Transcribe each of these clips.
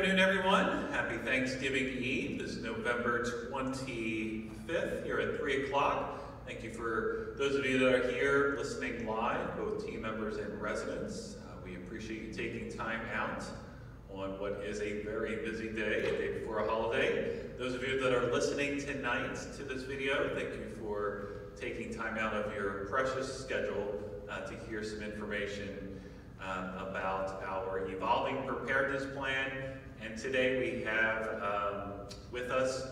afternoon, everyone. Happy Thanksgiving Eve. This is November 25th here at 3 o'clock. Thank you for those of you that are here listening live, both team members and residents. We appreciate you taking time out on what is a very busy day, a day before a holiday. Those of you that are listening tonight to this video, thank you for taking time out of your precious schedule to hear some information about our evolving preparedness plan. And today we have with us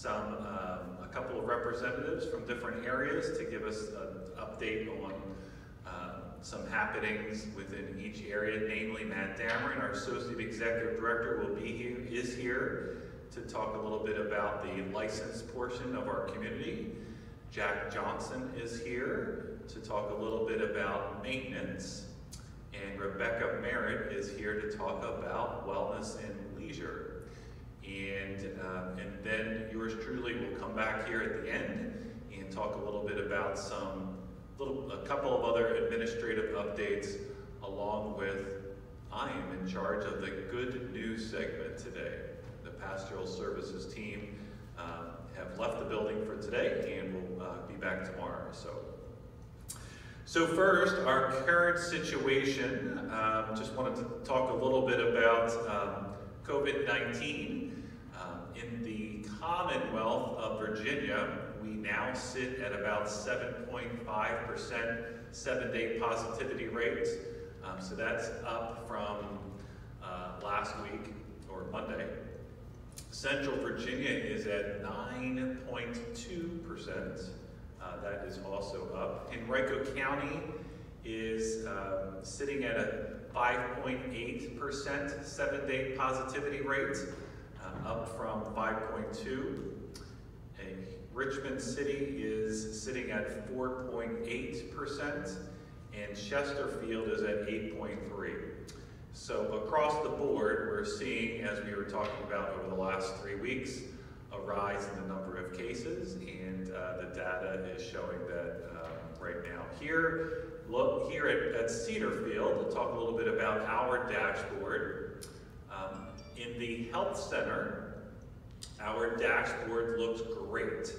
a couple of representatives from different areas to give us an update on some happenings within each area. Namely, Matt Dameron, our Associate Executive Director, is here to talk a little bit about the licensed portion of our community. Jack Johnson is here to talk a little bit about maintenance. And Rebecca Merritt is here to talk about wellness and leisure. And then yours truly will come back here at the end and talk a little bit about a couple of other administrative updates, along with I am in charge of the good news segment today. The pastoral services team have left the building for today and will be back tomorrow. So first, our current situation. Just wanted to talk a little bit about COVID-19. In the Commonwealth of Virginia, we now sit at about 7.5% 7-day positivity rate. So that's up from last week, or Monday. Central Virginia is at 9.2%. That is also up. Henrico County is sitting at a 5.8% 7-day positivity rate, up from 5.2. Richmond City is sitting at 4.8%, and Chesterfield is at 8.3. So across the board, we're seeing, as we were talking about over the last 3 weeks, a rise in the number of cases, and the data is showing that right now. Here at Cedarfield, we'll talk a little bit about our dashboard. In the health center, our dashboard looks great.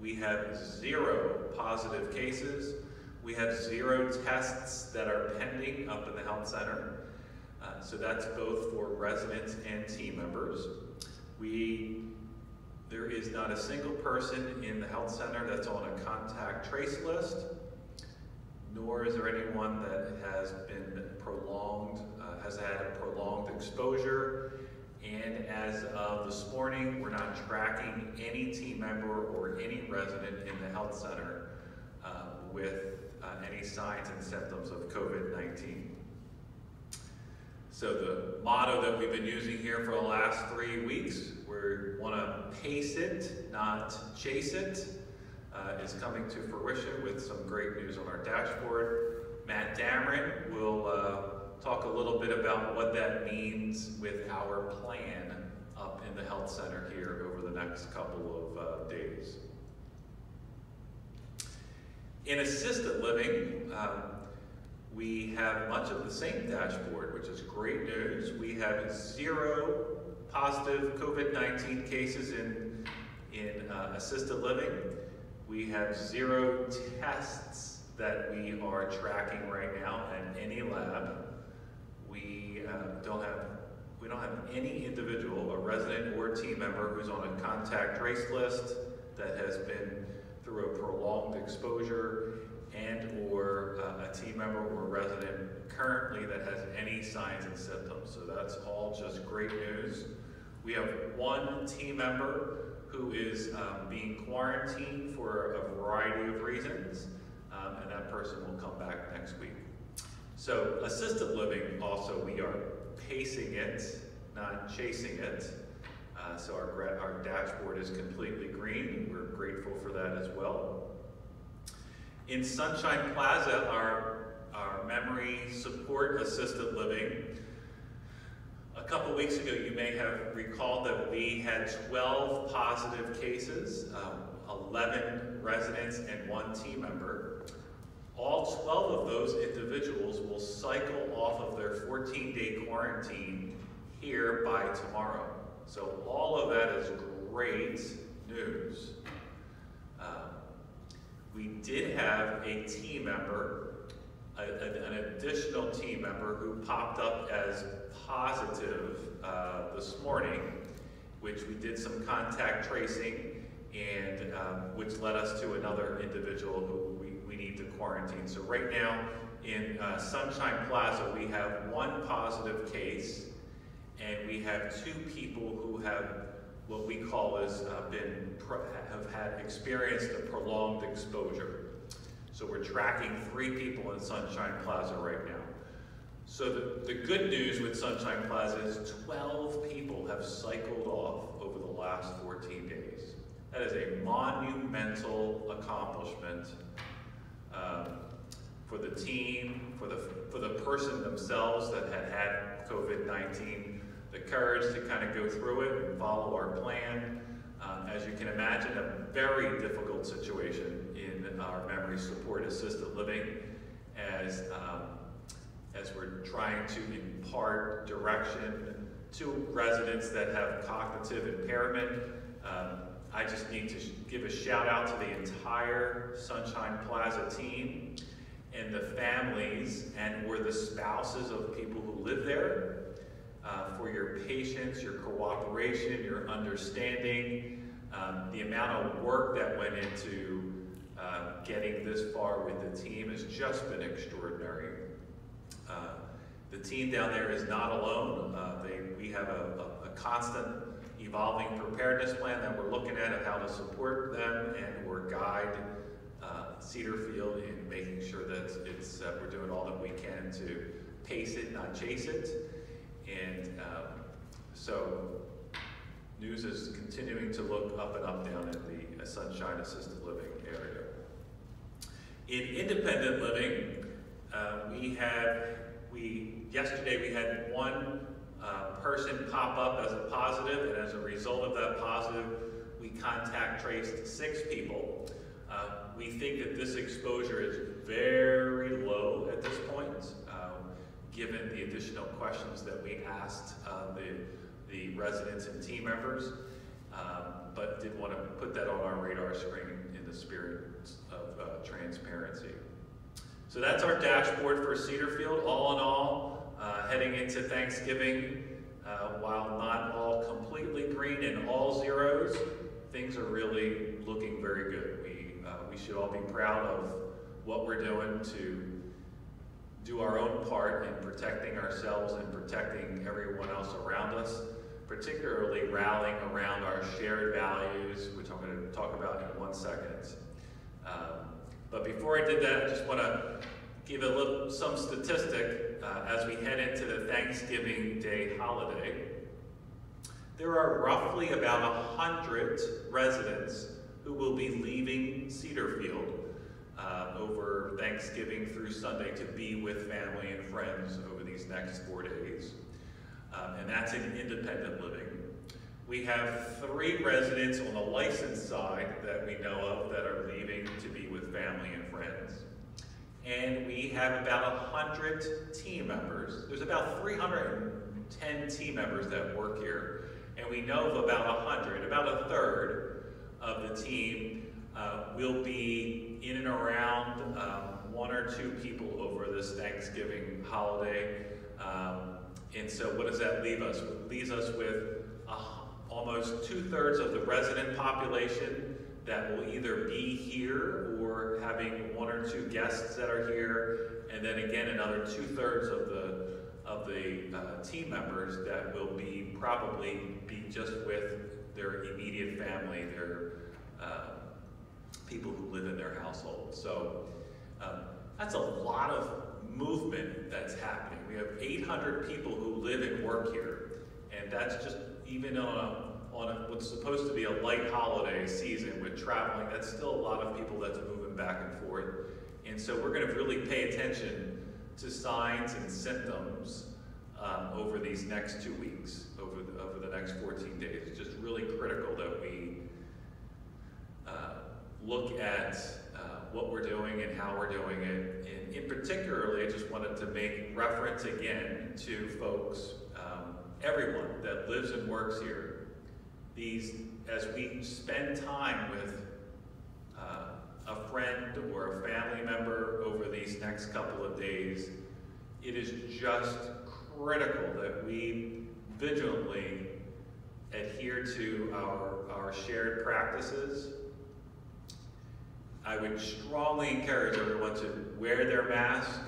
We have 0 positive cases. We have 0 tests that are pending up in the health center. So that's both for residents and team members. There is not a single person in the health center that's on a contact trace list, nor is there anyone that has been has had a prolonged exposure. And as of this morning, we're not tracking any team member or any resident in the health center with any signs and symptoms of COVID-19. So the motto that we've been using here for the last 3 weeks, we want to pace it, not chase it, is coming to fruition with some great news on our dashboard. Matt Dameron will talk a little bit about what that means with our plan up in the health center here over the next couple of days. In assisted living, we have much of the same dashboard, which is great news. We have 0 positive COVID-19 cases in assisted living. We have 0 tests that we are tracking right now in any lab. We don't have any individual, a resident or team member, who's on a contact trace list that has been through a prolonged exposure, and or a team member or resident currently that has any signs and symptoms. So that's all just great news. We have 1 team member who is being quarantined for a variety of reasons, and that person will come back next week. So assisted living also, we are pacing it, not chasing it. So our dashboard is completely green. We're grateful for that as well. In Sunshine Plaza, our memory support assisted living, a couple weeks ago you may have recalled that we had 12 positive cases, 11 residents and 1 team member. All 12 of those individuals will cycle off of their 14-day quarantine here by tomorrow. So all of that is great news. We did have a team member, an additional team member who popped up as positive this morning, which we did some contact tracing, and which led us to another individual who we need to quarantine. So right now in Sunshine Plaza, we have one positive case, and we have 2 people who have what we call has have had experienced a prolonged exposure. So we're tracking 3 people in Sunshine Plaza right now. So the good news with Sunshine Plaza is 12 people have cycled off over the last 14 days. That is a monumental accomplishment for the team, for the person themselves that had COVID-19, the courage to kind of go through it and follow our plan. As you can imagine, a very difficult situation in our memory support assisted living as we're trying to impart direction to residents that have cognitive impairment. I just need to give a shout out to the entire Sunshine Plaza team and the families or the spouses of people who live there for your patience, your cooperation, your understanding, the amount of work that went into getting this far with the team has just been extraordinary. The team down there is not alone. We have a constant evolving preparedness plan that we're looking at of how to support them and/or guide Cedarfield in making sure that we're doing all that we can to pace it, not chase it. And so news is continuing to look up and up down in the Sunshine Assisted Living area. In independent living, yesterday we had one person pop up as a positive, and as a result of that positive, we contact traced 6 people. We think that this exposure is very low at this point, given the additional questions that we asked the residents and team members, but did want to put that on our radar screen in the spirit of transparency. So that's our dashboard for Cedarfield. All in all, heading into Thanksgiving, while not all completely green and all zeros, things are really looking very good. We should all be proud of what we're doing to do our own part in protecting ourselves and protecting everyone else around us, particularly rallying around our shared values, which I'm going to talk about in 1 second. But before I did that, I just want to give some statistic as we head into the Thanksgiving Day holiday. There are roughly about 100 residents who will be leaving Cedarfield over Thanksgiving through Sunday to be with family and friends over these next 4 days. And that's in independent living. We have 3 residents on the licensed side that we know of that are leaving to be with family and friends. And we have about 100 team members. There's about 310 team members that work here. And we know of about 100, about a third of the team will be in and around 1 or 2 people over this Thanksgiving holiday. And so what does that leave us? It leaves us with almost 2/3 of the resident population that will either be here or having 1 or 2 guests that are here, and then again another 2/3 of the team members that will probably be just with their immediate family, their people who live in their household. So that's a lot of movement that's happening. We have 800 people who live and work here, and that's just even on what's supposed to be a light holiday season with traveling. That's still a lot of people that's moving back and forth. And so we're going to really pay attention to signs and symptoms over these next 2 weeks, over the next 14 days. It's just really critical that we look at what we're doing and how we're doing it. And in particularly, I just wanted to make reference again to folks everyone that lives and works here, as we spend time with a friend or a family member over these next couple of days, it is just critical that we vigilantly adhere to our shared practices. I would strongly encourage everyone to wear their mask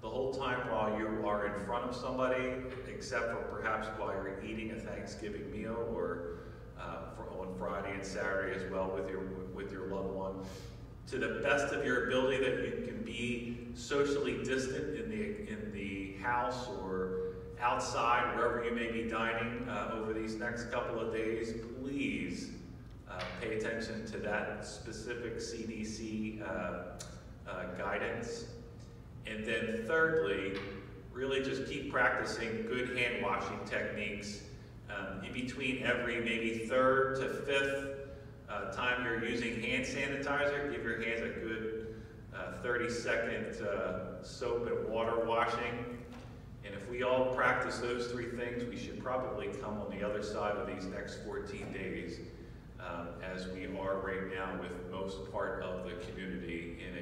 the whole time while you are in front of somebody, except for perhaps while you're eating a Thanksgiving meal, or on Friday and Saturday as well with your loved one. To the best of your ability that you can be socially distant in the house or outside, wherever you may be dining over these next couple of days, please pay attention to that specific CDC guidance. And then thirdly, really just keep practicing good hand washing techniques in between every maybe third to fifth time you're using hand sanitizer. Give your hands a good 30-second soap and water washing. And if we all practice those three things, we should probably come on the other side of these next 14 days as we are right now with most part of the community in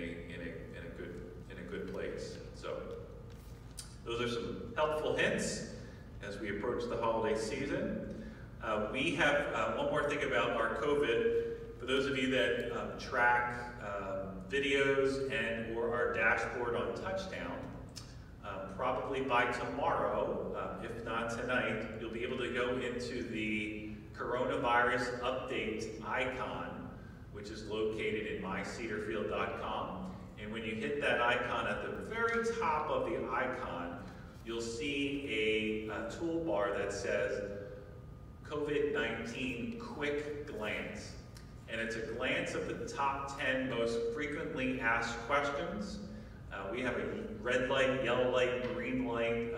a good place. So those are some helpful hints as we approach the holiday season. We have one more thing about our COVID. For those of you that track videos and or our dashboard on Touchdown, probably by tomorrow, if not tonight, you'll be able to go into the coronavirus update icon, which is located in mycedarfield.com. And when you hit that icon, at the very top of the icon, you'll see a toolbar that says COVID-19 Quick Glance. And it's a glance of the top 10 most frequently asked questions. We have a red light, yellow light, green light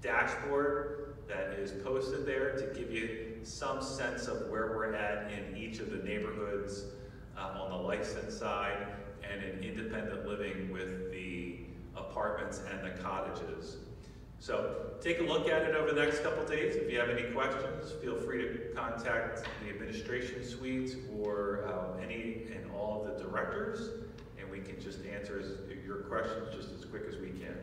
dashboard that is posted there to give you some sense of where we're at in each of the neighborhoods on the licensed side and in independent living with the apartments and the cottages. So take a look at it over the next couple days. If you have any questions, feel free to contact the administration suite or any and all of the directors, and we can just answer your questions just as quick as we can.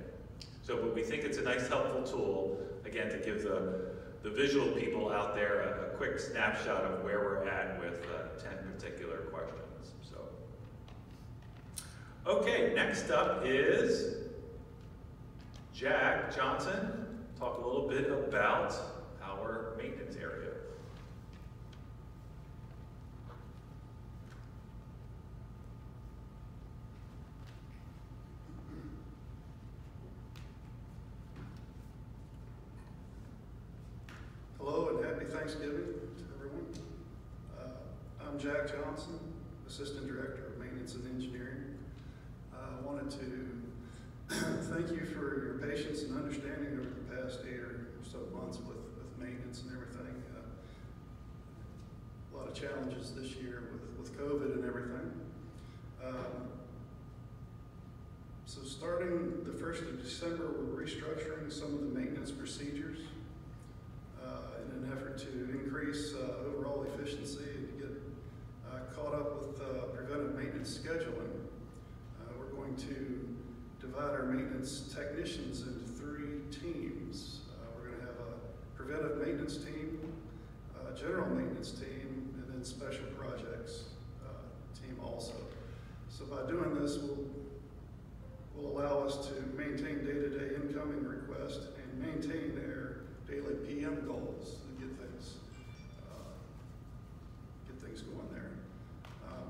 So, but we think it's a nice, helpful tool, again, to give the visual people out there a quick snapshot of where we're at with 10 particular questions. So, okay, next up is Jack Johnson. Talk a little bit about our maintenance area. Hello and happy Thanksgiving to everyone. I'm Jack Johnson, Assistant Director of Maintenance and Engineering. I wanted to thank you for your patience and understanding over the past 8 or so months with maintenance and everything. A lot of challenges this year with COVID and everything. So starting the 1st of December, we're restructuring some of the maintenance procedures in an effort to increase overall efficiency and to get caught up with preventive maintenance scheduling. We're going to divide our maintenance technicians into 3 teams. We're going to have a preventive maintenance team, a general maintenance team, and then special projects team also. So by doing this, will allow us to maintain day-to-day incoming requests and maintain their daily PM goals to get things going there.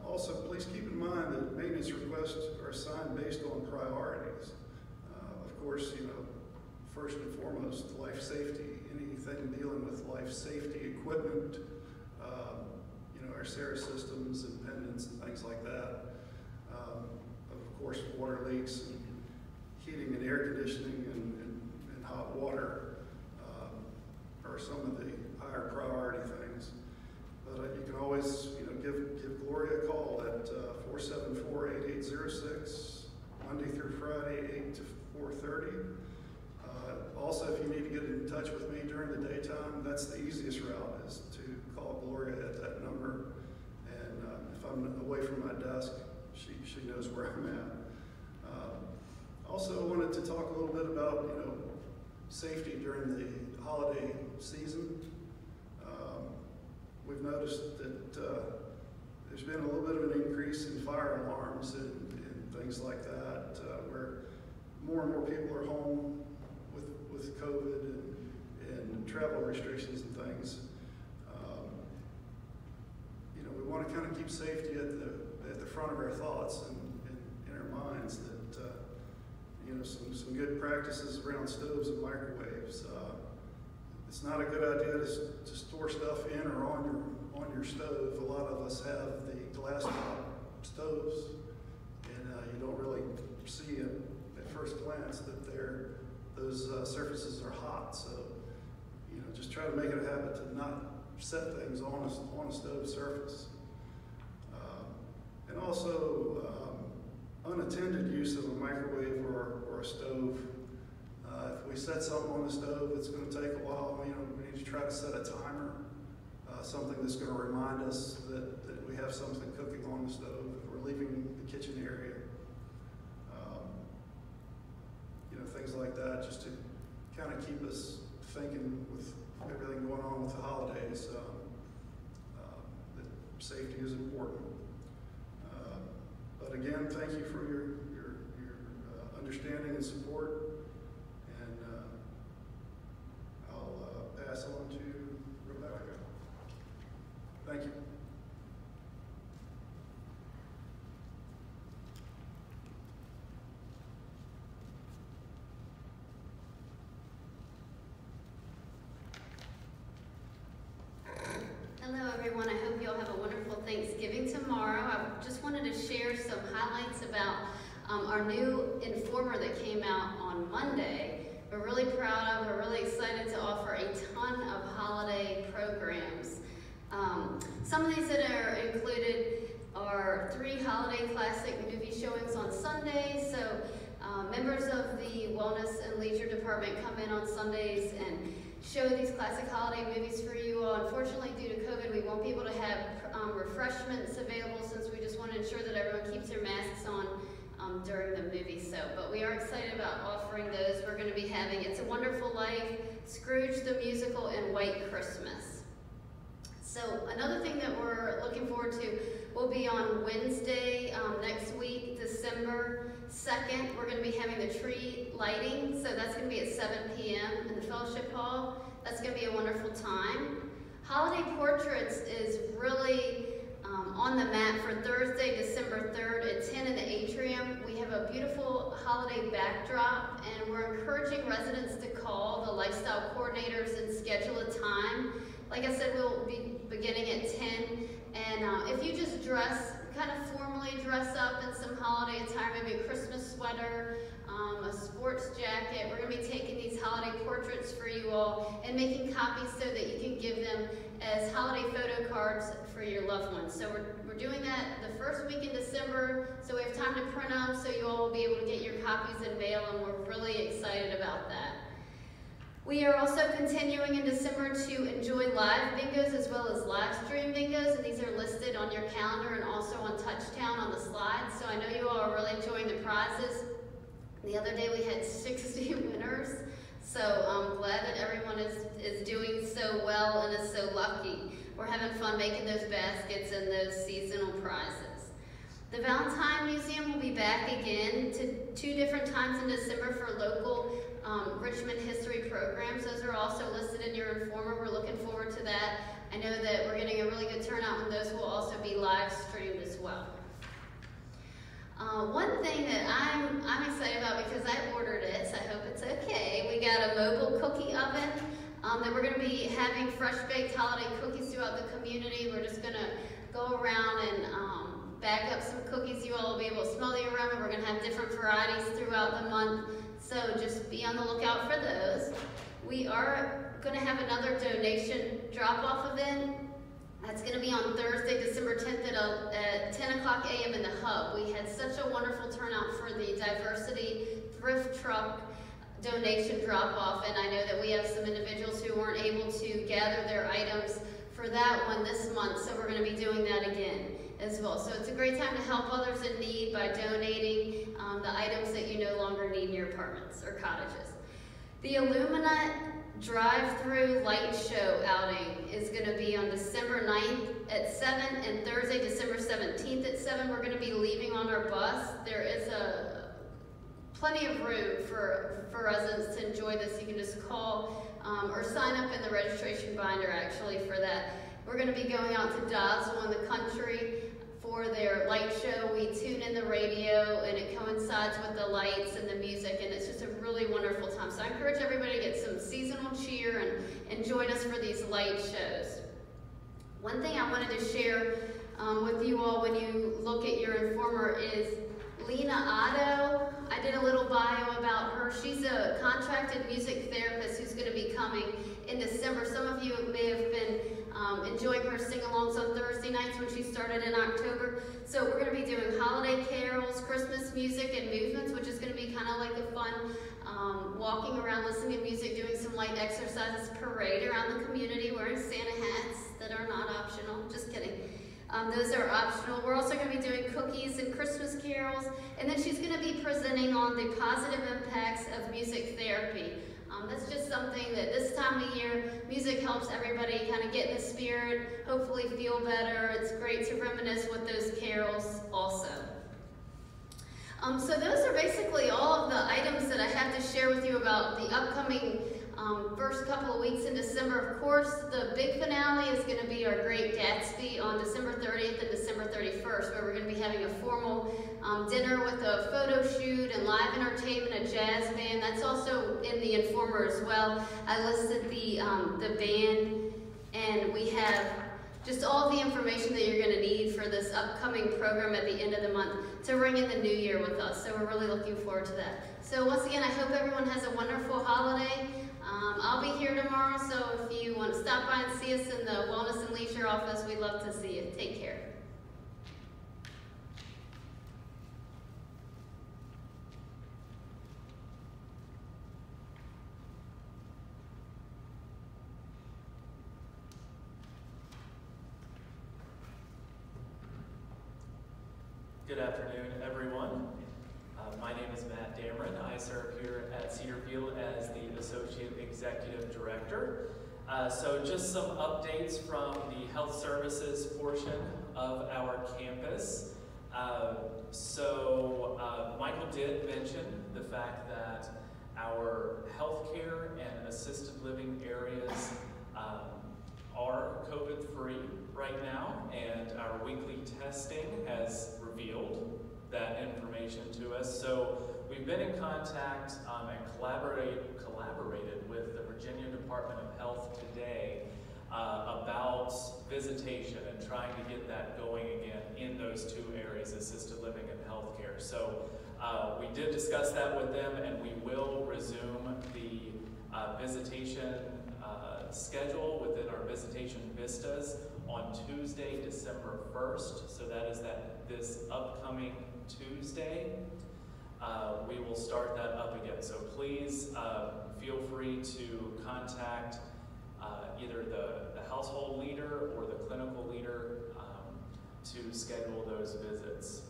Also, please keep in mind that maintenance requests are assigned based on priorities. Of course, first and foremost, life safety. Anything dealing with life safety equipment, our SARA systems and pendants and things like that. Of course, water leaks and heating and air conditioning and hot water are some of the higher priority things. But you can always, give Gloria a call at 474-8806, Monday through Friday, 8 to 4:30. Also, if you need to get in touch with me during the daytime, that's the easiest route, is to call Gloria at that number. And if I'm away from my desk, she knows where I'm at. Also, I wanted to talk a little bit about, safety during the holiday season. We've noticed that there's been a little bit of an increase in fire alarms and things like that, where more and more people are home with COVID and travel restrictions and things. We want to kind of keep safety at the front of our thoughts and in our minds. That some good practices around stoves and microwaves. It's not a good idea to store stuff in or on your stove. A lot of us have the glass top stoves, and you don't really see at first glance that those surfaces are hot. So, just try to make it a habit to not set things on a stove surface. And also, unattended use of a microwave or a stove. If we set something on the stove, it's going to take a while. We need to try to set a timer, something that's going to remind us that we have something cooking on the stove if we're leaving the kitchen area. Things like that, just to kind of keep us thinking with everything going on with the holidays, that safety is important. But again, thank you for your understanding and support, and I'll pass on to Rebecca. Thank you. Hello everyone, I hope you all have a wonderful Thanksgiving tomorrow. I just wanted to share some highlights about our new Informer that came out on Monday. We're really proud of, we're really excited to offer a ton of holiday programs. Some of these that are included are 3 holiday classic movie showings on Sunday. So members of the Wellness and Leisure Department come in on Sundays and show these classic holiday movies for you all. Unfortunately, due to COVID, we won't be able to have refreshments available, since we just want to ensure that everyone keeps their masks on during the movie. But we are excited about offering those. We're going to be having It's a Wonderful Life, Scrooge the Musical, and White Christmas. So another thing that we're looking forward to will be on Wednesday next week, December 2nd. We're going to be having the tree lighting, so that's going to be at 7 p.m. in the Fellowship Hall. That's going to be a wonderful time. Holiday Portraits is really on the map for Thursday, December 3rd at 10 in the atrium. We have a beautiful holiday backdrop, and we're encouraging residents to call the lifestyle coordinators and schedule a time. Like I said, we'll be beginning at 10, and if you just kind of formally dress up in some holiday attire, maybe a Christmas sweater, a sports jacket, we're going to be taking these holiday portraits for you all and making copies so that you can give them as holiday photo cards for your loved ones. So we're doing that the first week in December, so we have time to print them so you all will be able to get your copies in mail, and we're really excited about that. We are also continuing in December to enjoy live bingos as well as live stream bingos, and these are listed on your calendar and also on Touchtown on the slides. So I know you all are really enjoying the prizes. The other day we had 60 winners, so I'm glad that everyone is doing so well and is so lucky. We're having fun making those baskets and those seasonal prizes. The Valentine Museum will be back again to 2 different times in December for local Richmond history programs. Those are also listed in your Informer. We're looking forward to that. I know that we're getting a really good turnout, and those will also be live streamed as well. One thing that I'm excited about, because I ordered it, so I hope it's okay. We got a mobile cookie oven that we're going to be having fresh baked holiday cookies throughout the community. We're just going to go around and bag up some cookies. You all will be able to smell the aroma. We're going to have different varieties throughout the month, so just be on the lookout for those. We are going to have another donation drop-off event. That's going to be on Thursday, December 10th at 10 o'clock a.m. in the Hub. We had such a wonderful turnout for the Diversity Thrift Truck donation drop-off, and I know that we have some individuals who weren't able to gather their items for that one this month, so we're going to be doing that again as well. So it's a great time to help others in need by donating the items that you no longer need in your apartments or cottages. The Illumina drive-through light show outing is going to be on December 9th at 7 and Thursday, December 17th at 7. We're going to be leaving on our bus. There is plenty of room for residents to enjoy this. You can just call or sign up in the registration binder actually for that. We're going to be going out to Doswell in the country for their light show. We tune in the radio and it coincides with the lights and the music, and it's just a really wonderful time. So I encourage everybody to get some seasonal cheer and join us for these light shows. One thing I wanted to share with you all when you look at your informer is Lena Otto. I did a little bio about her. She's a contracted music therapist who's going to be coming in December. Some of you may have been enjoying her sing-alongs on Thursday nights when she started in October. So we're going to be doing holiday carols, Christmas music, and movements, which is going to be kind of like a fun walking around, listening to music, doing some light exercises, parade around the community, wearing Santa hats that are not optional. Just kidding. Those are optional. We're also going to be doing cookies and Christmas carols, and then she's going to be presenting on the positive impacts of music therapy. That's just something that this time of year, music helps everybody kind of get in the spirit, hopefully feel better. It's great to reminisce with those carols also. So those are basically all of the items that I have to share with you about the upcoming first couple of weeks in December. Of course, the big finale is going to be our Great Gatsby on December 30th and December 31st, where we're going to be having a formal dinner with a photo shoot and live entertainment, a jazz band. That's also in the informer as well. I listed the band, and we have just all the information that you're going to need for this upcoming program at the end of the month to ring in the new year with us. So we're really looking forward to that. So once again, I hope everyone has a wonderful holiday. I'll be here tomorrow, so if you want to stop by and see us in the Wellness and Leisure office, we'd love to see you. Take care. Good afternoon, everyone. My name is Matt Dameron. I serve here at Cedarfield as the Associate Executive Director. So just some updates from the health services portion of our campus. Michael did mention the fact that our healthcare and assisted living areas are COVID-free right now, and our weekly testing has revealed that information to us. So we've been in contact and collaborated with the Virginia Department of Health today about visitation and trying to get that going again in those two areas, assisted living and healthcare. So we did discuss that with them, and we will resume the visitation schedule within our visitation vistas on Tuesday, December 1st. So that is this upcoming Tuesday. We will start that up again. So please feel free to contact either the household leader or the clinical leader to schedule those visits.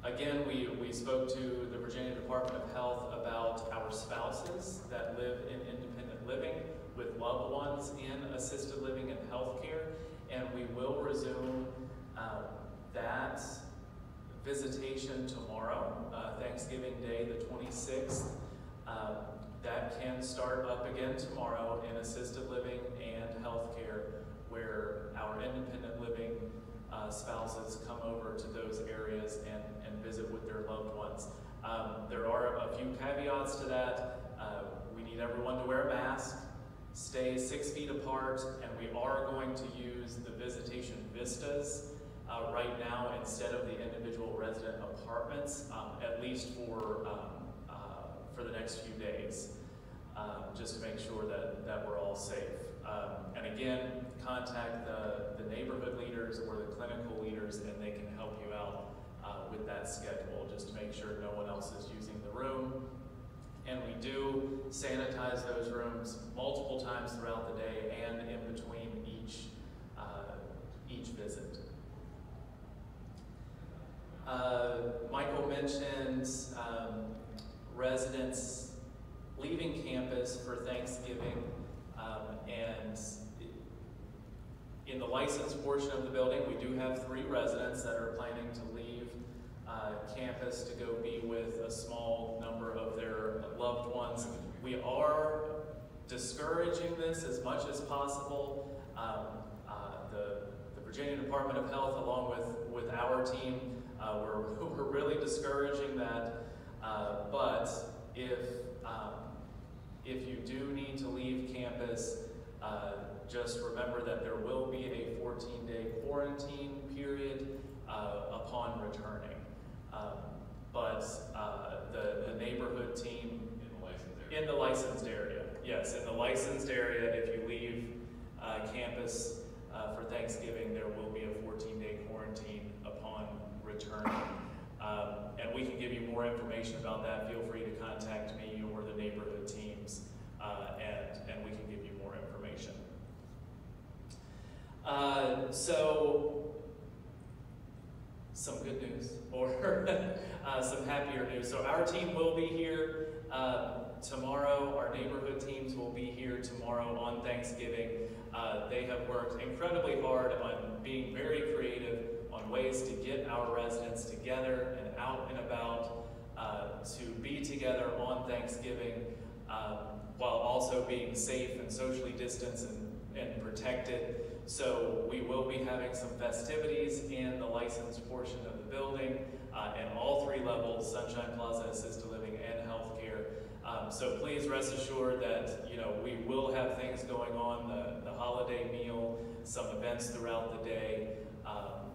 Again, we spoke to the Virginia Department of Health about our spouses that live in independent living with loved ones in assisted living and healthcare, and we will resume that visitation tomorrow, Thanksgiving Day, the 26th. That can start up again tomorrow in assisted living and healthcare, where our independent living spouses come over to those areas and visit with their loved ones. There are a few caveats to that. We need everyone to wear a mask, stay 6 feet apart, and we are going to use the visitation vistas right now instead of the individual resident apartments, at least for the next few days, just to make sure that we're all safe. And again, contact the neighborhood leaders or the clinical leaders, and they can help you out with that schedule, just to make sure no one else is using the room sanitize those rooms multiple times throughout the day and in between each visit. Michael mentioned residents leaving campus for Thanksgiving, and in the licensed portion of the building, we do have 3 residents that are planning to leave campus to go be with a small number of their loved ones. We are discouraging this as much as possible. The Virginia Department of Health, along with our team, we're really discouraging that. But if you do need to leave campus, just remember that there will be a 14-day quarantine period upon returning. But the neighborhood team in the licensed area, yes, in the licensed area, if you leave campus for Thanksgiving, there will be a 14-day quarantine upon return. And we can give you more information about that. Feel free to contact me or the neighborhood teams, and we can give you more information. So, some good news, or some happier news. So our team will be here tomorrow. Our neighborhood teams will be here tomorrow on Thanksgiving. They have worked incredibly hard on being very creative on ways to get our residents together and out and about to be together on Thanksgiving while also being safe and socially distanced and protected. So we will be having some festivities in the licensed portion of the building and all 3 levels, Sunshine Plaza, Assisted Living, and Healthcare. So please rest assured that we will have things going on, the holiday meal, some events throughout the day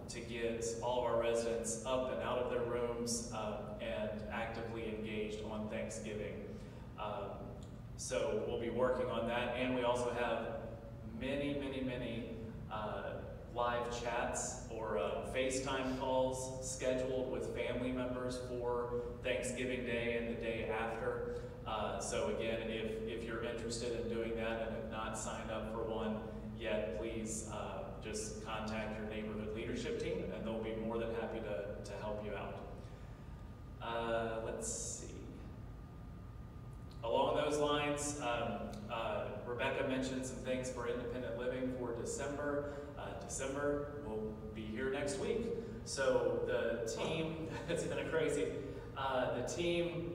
to get all of our residents up and out of their rooms and actively engaged on Thanksgiving. So we'll be working on that, and we also have many live chats or FaceTime calls scheduled with family members for Thanksgiving Day and the day after. So again, if you're interested in doing that and have not signed up for one yet, please just contact your neighborhood leadership team and they'll be more than happy to help you out. Let's see. Along those lines, Rebecca mentioned some things for independent living for December. December will be here next week. So the team, it's kind of crazy, the team,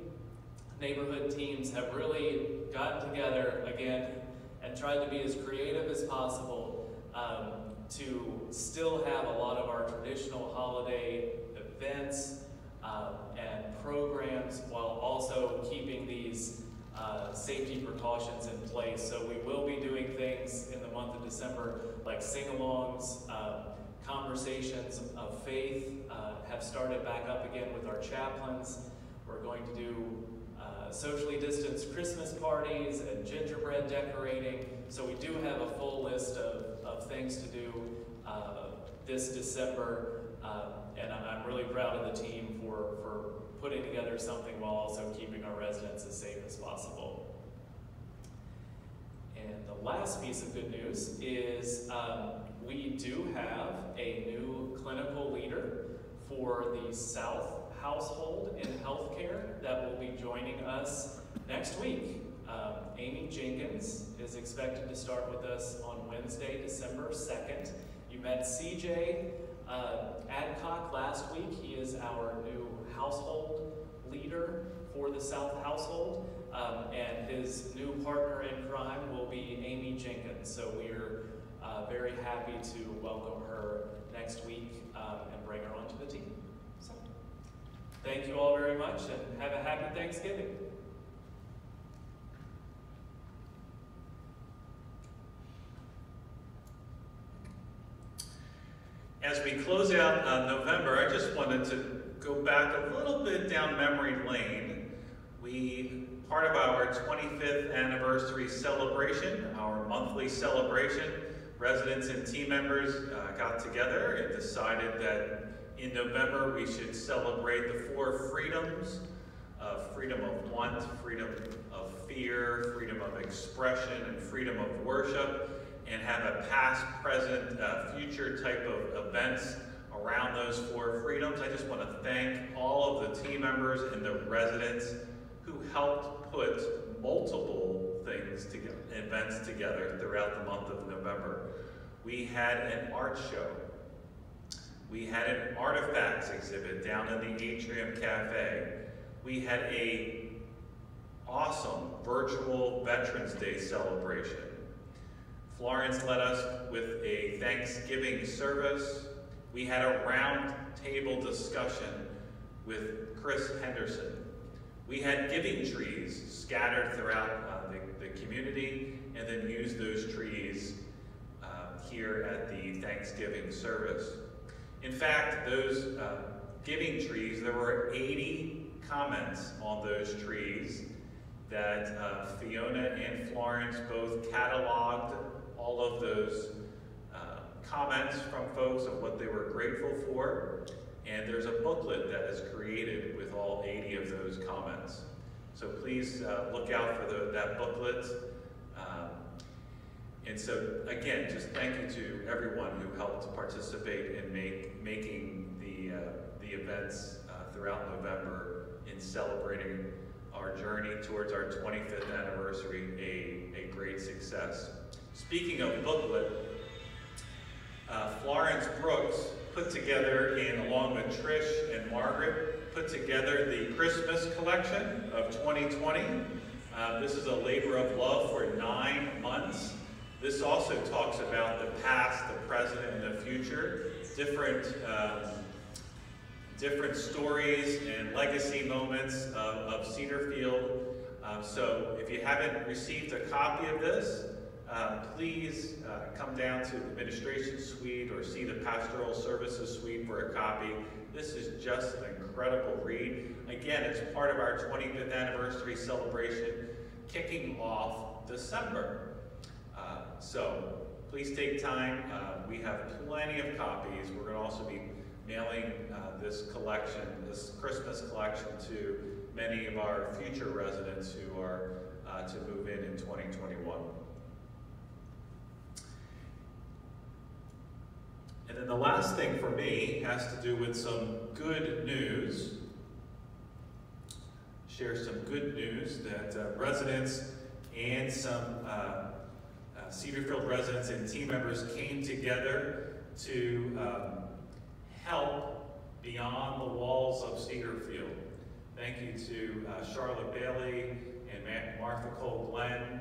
neighborhood teams have really gotten together again and tried to be as creative as possible to still have a lot of our traditional holiday events and programs while also keeping these safety precautions in place. So we will be doing things in the month of December like sing-alongs, conversations of faith have started back up again with our chaplains. We're going to do socially distanced Christmas parties and gingerbread decorating. So we do have a full list of things to do this December, and I'm really proud of the team for putting together something while also keeping our residents as safe as possible. And the last piece of good news is we do have a new clinical leader for the South Household in Healthcare that will be joining us next week. Amy Jenkins is expected to start with us on Wednesday, December 2nd. You met CJ Adcock last week. He is our new household leader for the South Household, and his new partner in crime will be Amy Jenkins. So we're very happy to welcome her next week and bring her onto the team. So, thank you all very much and have a happy Thanksgiving. As we close out November, I just wanted to go back a little bit down memory lane. Part of our 25th anniversary celebration, our monthly celebration, residents and team members got together and decided that in November we should celebrate the 4 freedoms: freedom of want, freedom of fear, expression and freedom of worship, and have a past, present, future type of events around those 4 freedoms. I just want to thank all of the team members and the residents who helped put multiple things together, events together throughout the month of November. We had an art show. We had an artifacts exhibit down in the Atrium Cafe. We had a awesome virtual Veterans Day celebration. Florence led us with a Thanksgiving service. We had a round table discussion with Chris Henderson. We had giving trees scattered throughout the community, and then used those trees here at the Thanksgiving service. In fact, those giving trees, there were 80 comments on those trees that Fiona and Florence both cataloged all of those comments from folks of what they were grateful for. And there's a booklet that is created with all 80 of those comments. So please look out for that booklet. And so again, just thank you to everyone who helped participate in making the events throughout November in celebrating our journey towards our 25th anniversary a great success. Speaking of booklet, Florence Brooks put together, and along with Trish and Margaret, put together the Christmas collection of 2020. This is a labor of love for 9 months. This also talks about the past, the present, and the future, different stories and legacy moments of Cedarfield. So if you haven't received a copy of this, please come down to the administration suite or see the pastoral services suite for a copy. This is just an incredible read. Again, it's part of our 25th anniversary celebration, kicking off December. So please take time. We have plenty of copies. We're going to also be mailing this collection, this Christmas collection, to many of our future residents who are to move in 2021. And then the last thing for me has to do with some good news. Share some good news that residents and some Cedarfield residents and team members came together to help beyond the walls of Cedarfield. Thank you to Charlotte Bailey and Martha Cole Glenn,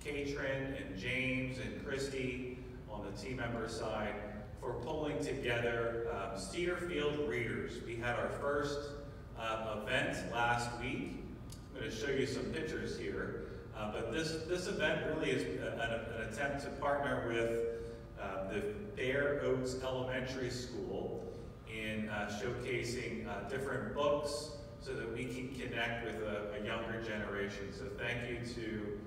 Katrin and James and Christy on the team member side for pulling together Cedarfield Readers. We had our first event last week. I'm going to show you some pictures here. But this event really is an attempt to partner with the Fair Oaks Elementary School in showcasing different books so that we can connect with a younger generation. So thank you to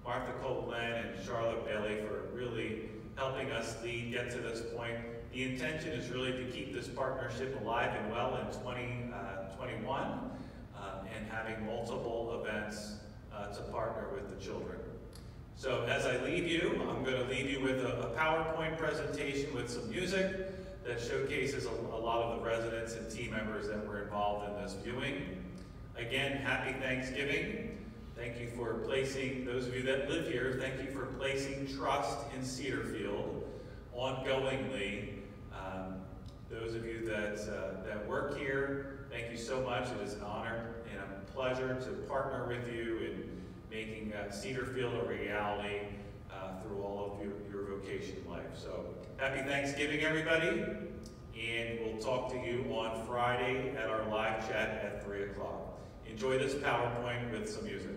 Martha Cole Glenn and Charlotte Bailey for really helping us get to this point. The intention is really to keep this partnership alive and well in 2021 and having multiple events to partner with the children. So as I leave you, I'm going to leave you with a PowerPoint presentation with some music that showcases a lot of the residents and team members that were involved in this viewing. Again, happy Thanksgiving. Thank you for placing, those of you that live here, thank you for placing trust in Cedarfield ongoingly. Those of you that work here, thank you so much. It is an honor and a pleasure to partner with you in making Cedarfield a reality through all of your vocation life. So happy Thanksgiving, everybody, and we'll talk to you on Friday at our live chat at 3 o'clock. Enjoy this PowerPoint with some music.